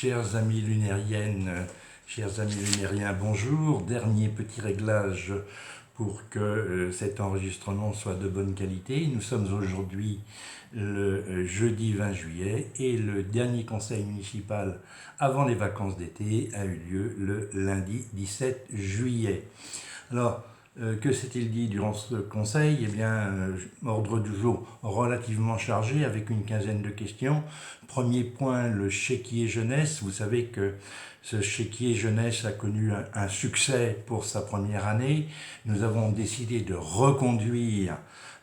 Chers amis lunériennes, chers amis lunériens, bonjour. Dernier petit réglage pour que cet enregistrement soit de bonne qualité. Nous sommes aujourd'hui le jeudi 20 juillet et le dernier conseil municipal avant les vacances d'été a eu lieu le lundi 17 juillet. Alors, que s'est-il dit durant ce conseil? Eh bien, ordre du jour relativement chargé avec une quinzaine de questions. Premier point, le chéquier jeunesse. Vous savez que ce chéquier jeunesse a connu un succès pour sa première année. Nous avons décidé de reconduire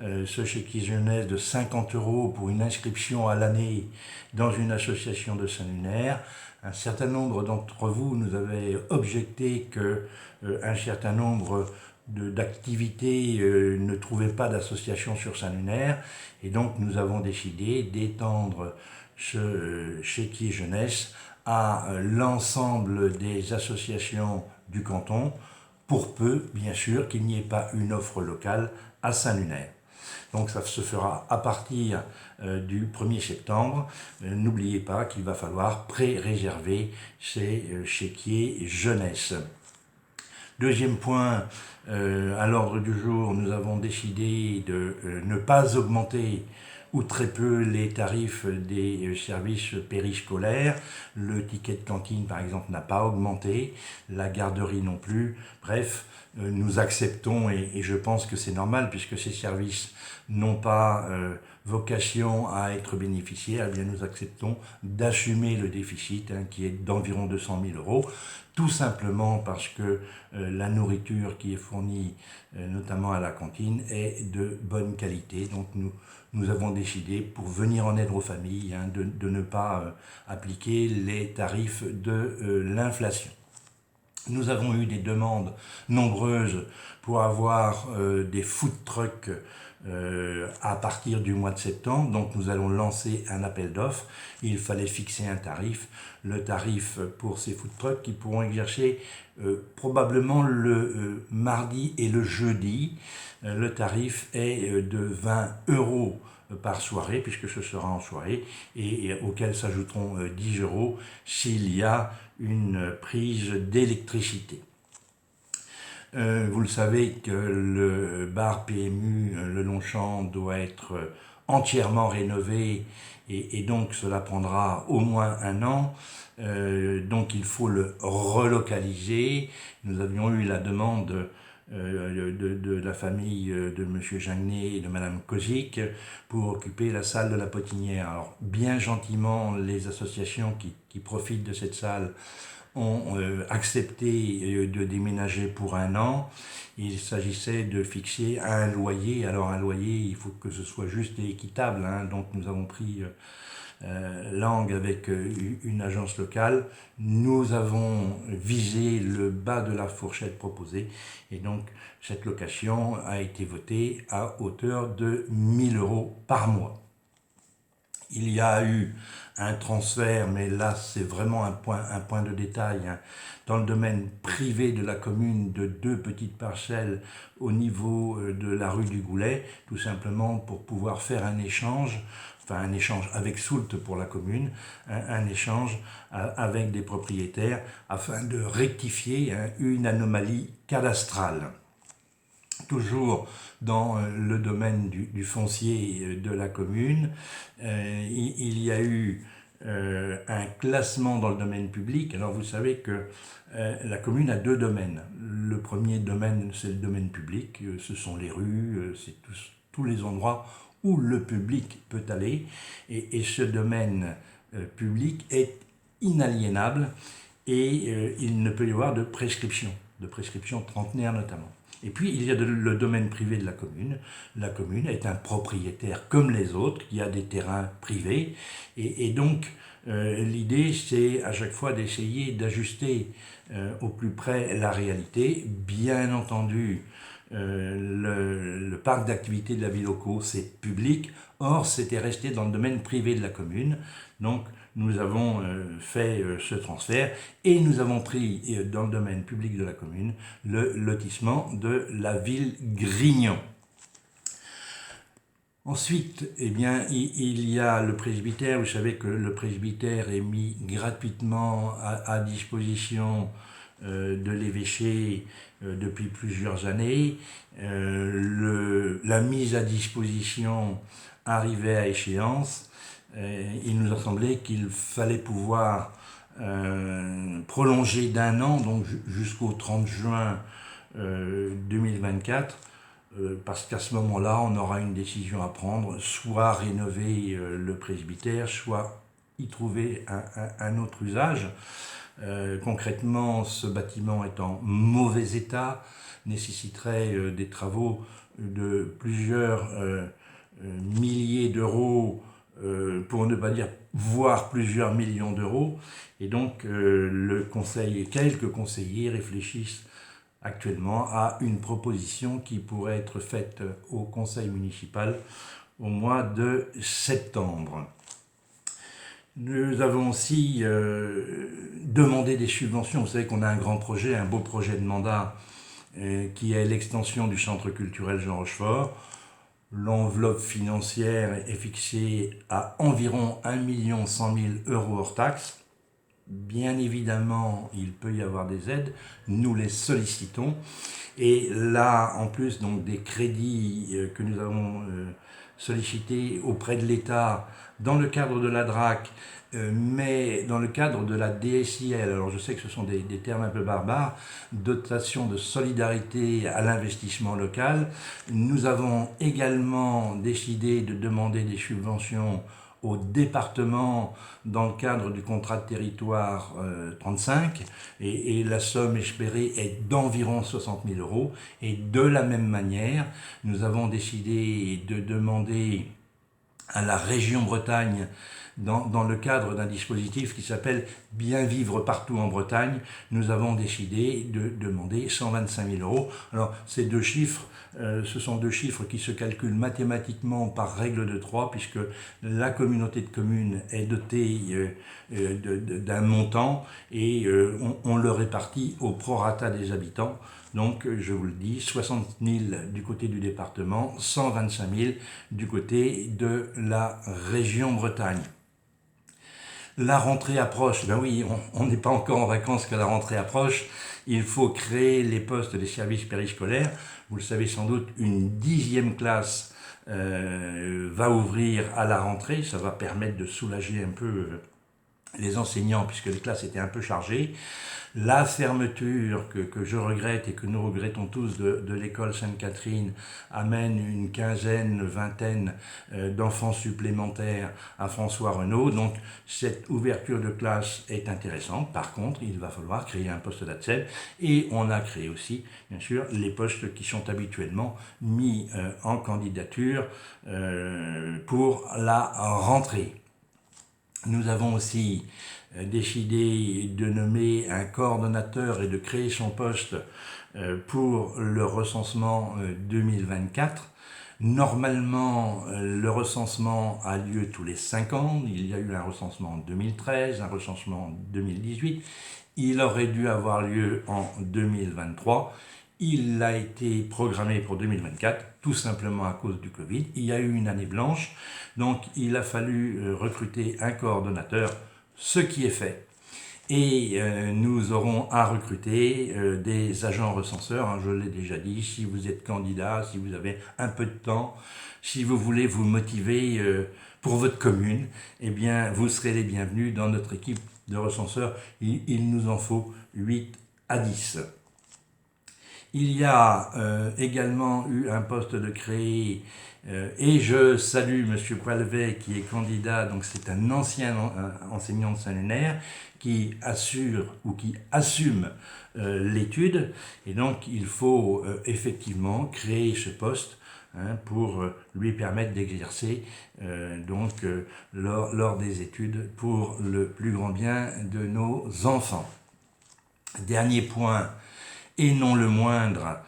ce chéquier jeunesse de 50 € pour une inscription à l'année dans une association de Saint-Lunaire. Un certain nombre d'entre vous nous avaient objecté que un certain nombre d'activités ne trouvaient pas d'association sur Saint-Lunaire et donc nous avons décidé d'étendre ce chéquier jeunesse à l'ensemble des associations du canton, pour peu bien sûr qu'il n'y ait pas une offre locale à Saint-Lunaire. Donc ça se fera à partir du 1er septembre. N'oubliez pas qu'il va falloir pré-réserver ces chéquiers jeunesse. Deuxième point, à l'ordre du jour, nous avons décidé de ne pas augmenter ou très peu les tarifs des services périscolaires. Le ticket de cantine, par exemple, n'a pas augmenté, la garderie non plus. Bref, nous acceptons, et je pense que c'est normal, puisque ces services n'ont pas vocation à être bénéficiaires, eh bien nous acceptons d'assumer le déficit qui est d'environ 200 000 €, tout simplement parce que la nourriture qui est fournie, notamment à la cantine, est de bonne qualité. Donc nous avons décidé, pour venir en aide aux familles, de ne pas appliquer les tarifs de l'inflation. Nous avons eu des demandes nombreuses pour avoir des food trucks à partir du mois de septembre, donc nous allons lancer un appel d'offres. Il fallait fixer un tarif, le tarif pour ces food trucks qui pourront exercer probablement le mardi et le jeudi. Le tarif est de 20 € par soirée, puisque ce sera en soirée, et auxquels s'ajouteront 10 € s'il y a une prise d'électricité. Vous le savez que le bar PMU, le Longchamp, doit être entièrement rénové et donc cela prendra au moins un an. Donc il faut le relocaliser. Nous avions eu la demande de la famille de M. Jagnet et de Mme Kozik pour occuper la salle de la Potinière. Alors bien gentiment, les associations qui profitent de cette salle ont accepté de déménager pour un an. Il s'agissait de fixer un loyer. Alors un loyer, il faut que ce soit juste et équitable, donc nous avons pris langue avec une agence locale. Nous avons visé le bas de la fourchette proposée et donc cette location a été votée à hauteur de 1 000 € par mois. Il y a eu un transfert, mais là c'est vraiment un point de détail, dans le domaine privé de la commune, de 2 petites parcelles au niveau de la rue du Goulet, tout simplement pour pouvoir faire un échange avec Soult pour la commune, un échange avec des propriétaires afin de rectifier une anomalie cadastrale. Toujours dans le domaine du foncier de la commune, il y a eu un classement dans le domaine public. Alors vous savez que la commune a 2 domaines. Le premier domaine, c'est le domaine public, ce sont les rues, c'est tous les endroits où le public peut aller. Et ce domaine public est inaliénable et il ne peut y avoir de prescription trentenaire notamment. Et puis, il y a le domaine privé de la commune. La commune est un propriétaire comme les autres, qui a des terrains privés. Et donc, l'idée, c'est à chaque fois d'essayer d'ajuster au plus près la réalité. Bien entendu, le parc d'activités de la ville locaux, c'est public. Or, c'était resté dans le domaine privé de la commune. Donc, nous avons fait ce transfert et nous avons pris dans le domaine public de la commune le lotissement de la ville Grignon. Ensuite, eh bien, il y a le presbytère. Vous savez que le presbytère est mis gratuitement à disposition de l'évêché depuis plusieurs années. La mise à disposition arrivait à échéance. Il nous a semblé qu'il fallait pouvoir prolonger d'un an, donc jusqu'au 30 juin 2024, parce qu'à ce moment-là, on aura une décision à prendre, soit rénover le presbytère, soit y trouver un autre usage. Concrètement, ce bâtiment est en mauvais état, nécessiterait des travaux de plusieurs milliers d'euros, pour ne pas dire voire plusieurs millions d'euros. Et donc le conseil, quelques conseillers réfléchissent actuellement à une proposition qui pourrait être faite au conseil municipal au mois de septembre. Nous avons aussi demandé des subventions. Vous savez qu'on a un grand projet, un beau projet de mandat qui est l'extension du centre culturel Jean Rochefort. L'enveloppe financière est fixée à environ 1 100 000 euros hors taxes. Bien évidemment, il peut y avoir des aides, nous les sollicitons. Et là, en plus donc, des crédits que nous avons sollicités auprès de l'État dans le cadre de la DRAC, mais dans le cadre de la DSIL, alors je sais que ce sont des termes un peu barbares, dotation de solidarité à l'investissement local, nous avons également décidé de demander des subventions au département dans le cadre du contrat de territoire 35 et la somme espérée est d'environ 60 000 euros. Et de la même manière, nous avons décidé de demander à la région Bretagne dans le cadre d'un dispositif qui s'appelle Bien vivre partout en Bretagne, nous avons décidé de demander 125 000 euros. Alors, ces deux chiffres, ce sont deux chiffres qui se calculent mathématiquement par règle de 3, puisque la communauté de communes est dotée d'un montant et on le répartit au prorata des habitants. Donc, je vous le dis, 60 000 du côté du département, 125 000 du côté de la région Bretagne. La rentrée approche, ben oui, on n'est pas encore en vacances que la rentrée approche. Il faut créer les postes des services périscolaires. Vous le savez sans doute, une 10e classe va ouvrir à la rentrée. Ça va permettre de soulager un peu les enseignants, puisque les classes étaient un peu chargées. La fermeture que je regrette et que nous regrettons tous de l'école Sainte-Catherine amène une quinzaine, vingtaine d'enfants supplémentaires à François Renaud. Donc cette ouverture de classe est intéressante. Par contre, il va falloir créer un poste d'ATSEM et on a créé aussi, bien sûr, les postes qui sont habituellement mis en candidature pour la rentrée. Nous avons aussi décidé de nommer un coordonnateur et de créer son poste pour le recensement 2024. Normalement, le recensement a lieu tous les 5 ans. Il y a eu un recensement en 2013, un recensement en 2018. Il aurait dû avoir lieu en 2023. Il a été programmé pour 2024, tout simplement à cause du Covid. Il y a eu une année blanche, donc il a fallu recruter un coordonnateur, ce qui est fait. Et nous aurons à recruter des agents recenseurs, hein, je l'ai déjà dit. Si vous êtes candidat, si vous avez un peu de temps, si vous voulez vous motiver pour votre commune, eh bien vous serez les bienvenus dans notre équipe de recenseurs. Il nous en faut 8 à 10. Il y a également eu un poste de créé et je salue M. Poilvet qui est candidat, donc c'est un ancien enseignant de Saint-Lunaire qui assure ou qui assume l'étude et donc il faut effectivement créer ce poste pour lui permettre d'exercer lors des études pour le plus grand bien de nos enfants. Dernier point, et non le moindre,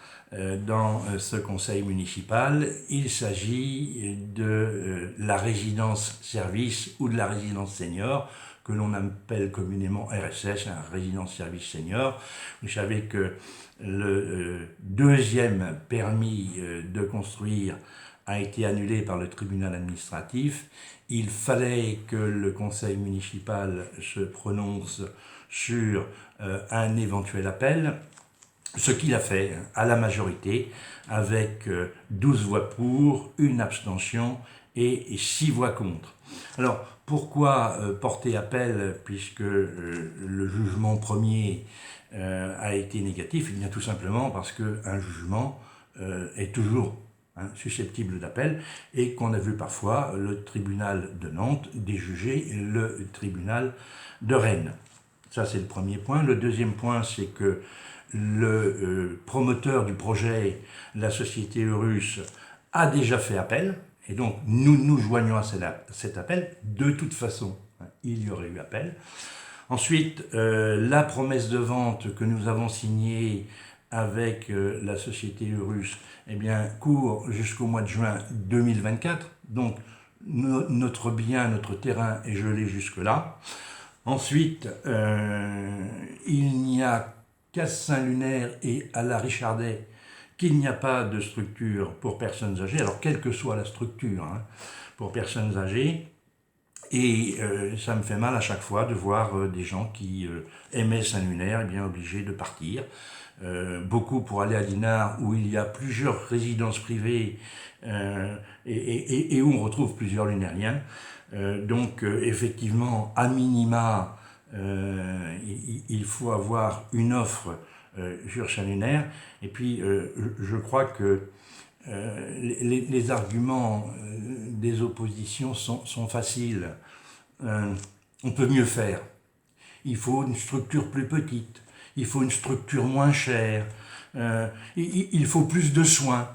dans ce conseil municipal, il s'agit de la résidence-service ou de la résidence senior, que l'on appelle communément RSS, résidence-service senior. Vous savez que le deuxième permis de construire a été annulé par le tribunal administratif. Il fallait que le conseil municipal se prononce sur un éventuel appel, ce qu'il a fait à la majorité, avec 12 voix pour, une abstention et 6 voix contre. Alors, pourquoi porter appel puisque le jugement premier a été négatif? Eh bien, tout simplement parce qu'un jugement est toujours susceptible d'appel et qu'on a vu parfois le tribunal de Nantes déjuger le tribunal de Rennes. Ça, c'est le premier point. Le deuxième point, c'est que le promoteur du projet, la société Eurus, a déjà fait appel. Et donc, nous nous joignons à cet appel. De toute façon, il y aurait eu appel. Ensuite, la promesse de vente que nous avons signée avec la société Eurus, eh bien, court jusqu'au mois de juin 2024. Donc, notre bien, notre terrain est gelé jusque-là. Ensuite, il n'y a qu'à Saint-Lunaire et à la Richardet qu'il n'y a pas de structure pour personnes âgées, alors quelle que soit la structure pour personnes âgées, et ça me fait mal à chaque fois de voir des gens qui aimaient Saint-Lunaire eh bien obligés de partir, beaucoup pour aller à Dinard où il y a plusieurs résidences privées et où on retrouve plusieurs lunériens. Donc effectivement, à minima, il faut avoir une offre sur Saint-Lunaire. Et puis, je crois que les arguments des oppositions sont faciles. On peut mieux faire. Il faut une structure plus petite. Il faut une structure moins chère. Il faut plus de soins.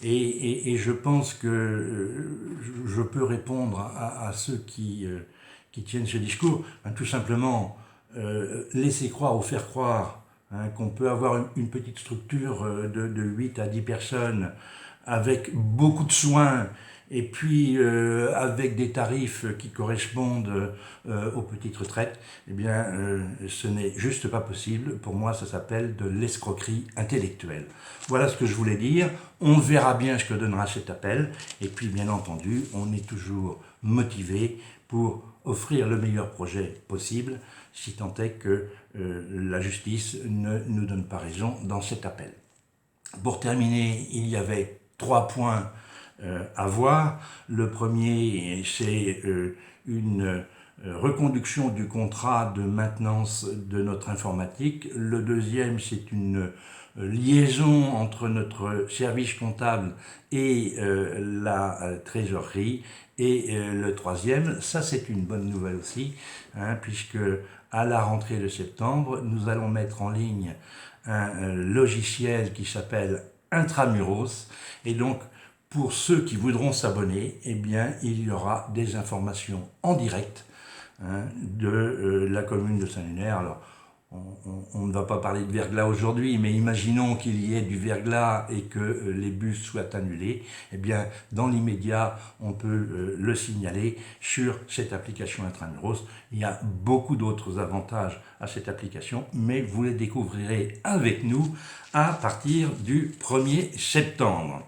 Et je pense que je peux répondre à ceux qui tiennent ce discours. Tout simplement, laisser croire ou faire croire qu'on peut avoir une petite structure de 8 à 10 personnes avec beaucoup de soins et puis avec des tarifs qui correspondent aux petites retraites, eh bien ce n'est juste pas possible. Pour moi, ça s'appelle de l'escroquerie intellectuelle. Voilà ce que je voulais dire. On verra bien ce que donnera cet appel. Et puis, bien entendu, on est toujours motivé pour offrir le meilleur projet possible, si tant est que la justice ne nous donne pas raison dans cet appel. Pour terminer, il y avait 3 points à voir. Le premier, c'est une reconduction du contrat de maintenance de notre informatique. Le deuxième, c'est une liaison entre notre service comptable et la trésorerie. Et le troisième, ça c'est une bonne nouvelle aussi, puisque à la rentrée de septembre, nous allons mettre en ligne un logiciel qui s'appelle Intramuros. Et donc, pour ceux qui voudront s'abonner, eh bien, il y aura des informations en direct de la commune de Saint-Lunaire. Alors, on ne va pas parler de verglas aujourd'hui, mais imaginons qu'il y ait du verglas et que les bus soient annulés. Eh bien, dans l'immédiat, on peut le signaler sur cette application Intramuros. Il y a beaucoup d'autres avantages à cette application, mais vous les découvrirez avec nous à partir du 1er septembre.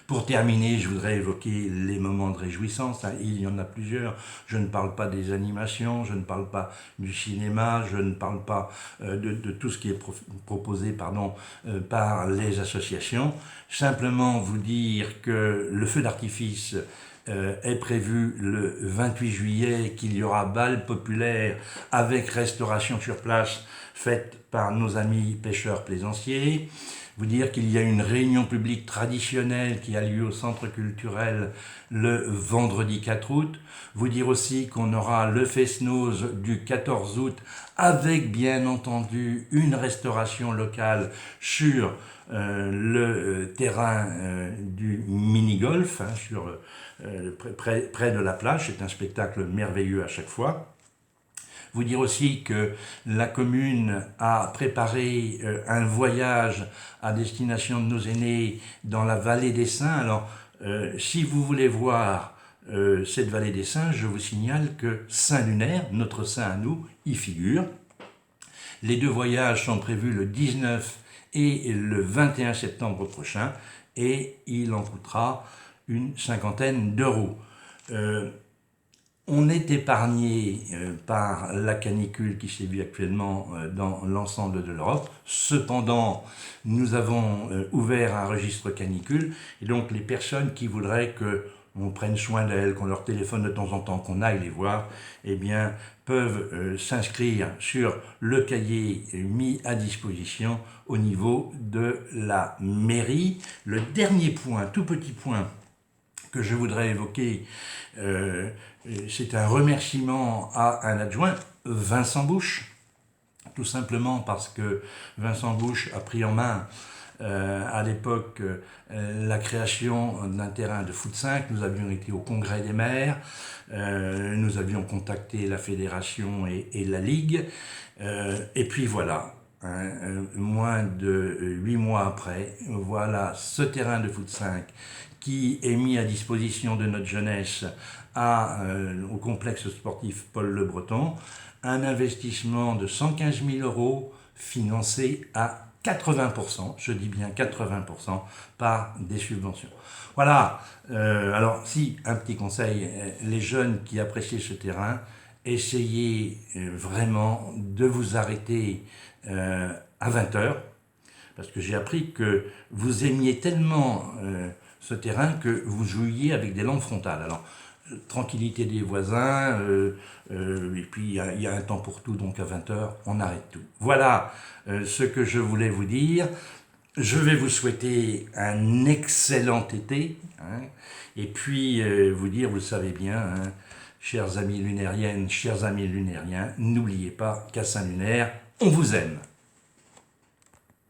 Pour terminer, je voudrais évoquer les moments de réjouissance. Il y en a plusieurs. Je ne parle pas des animations, je ne parle pas du cinéma, je ne parle pas de tout ce qui est proposé par les associations. Simplement vous dire que le feu d'artifice est prévu le 28 juillet, qu'il y aura bal populaire avec restauration sur place faite par nos amis pêcheurs plaisanciers. Vous dire qu'il y a une réunion publique traditionnelle qui a lieu au centre culturel le vendredi 4 août. Vous dire aussi qu'on aura le Fest-Noz du 14 août avec bien entendu une restauration locale sur le terrain du mini-golf, près de la plage. C'est un spectacle merveilleux à chaque fois. Vous dire aussi que la commune a préparé un voyage à destination de nos aînés dans la vallée des Saints. Alors, si vous voulez voir cette vallée des Saints, je vous signale que Saint-Lunaire, notre saint à nous, y figure. Les 2 voyages sont prévus le 19 et le 21 septembre prochain. et il en coûtera une cinquantaine d'euros. On est épargné par la canicule qui sévit actuellement dans l'ensemble de l'Europe. Cependant, nous avons ouvert un registre canicule et donc les personnes qui voudraient qu'on prenne soin d'elles, qu'on leur téléphone de temps en temps, qu'on aille les voir, eh bien, peuvent s'inscrire sur le cahier mis à disposition au niveau de la mairie. Le dernier point, tout petit point, que je voudrais évoquer, c'est un remerciement à un adjoint, Vincent Bouche, tout simplement parce que Vincent Bouche a pris en main à l'époque la création d'un terrain de foot 5. Nous avions été au congrès des maires, nous avions contacté la fédération et la ligue, et puis voilà. Moins de 8 mois après, voilà ce terrain de foot 5 qui est mis à disposition de notre jeunesse au complexe sportif Paul Le Breton, un investissement de 115 000 euros financé à 80%, je dis bien 80%, par des subventions. Voilà, alors si, un petit conseil, les jeunes qui apprécient ce terrain, essayez vraiment de vous arrêter à 20 heures, parce que j'ai appris que vous aimiez tellement ce terrain que vous jouiez avec des lampes frontales. Alors, tranquillité des voisins, et puis il y a un temps pour tout, donc à 20 heures, on arrête tout. Voilà ce que je voulais vous dire. Je vais vous souhaiter un excellent été, hein, et puis vous dire, vous le savez bien, hein, chers amis lunériennes, chers amis lunériens, n'oubliez pas qu'à Saint-Lunaire, on vous aime.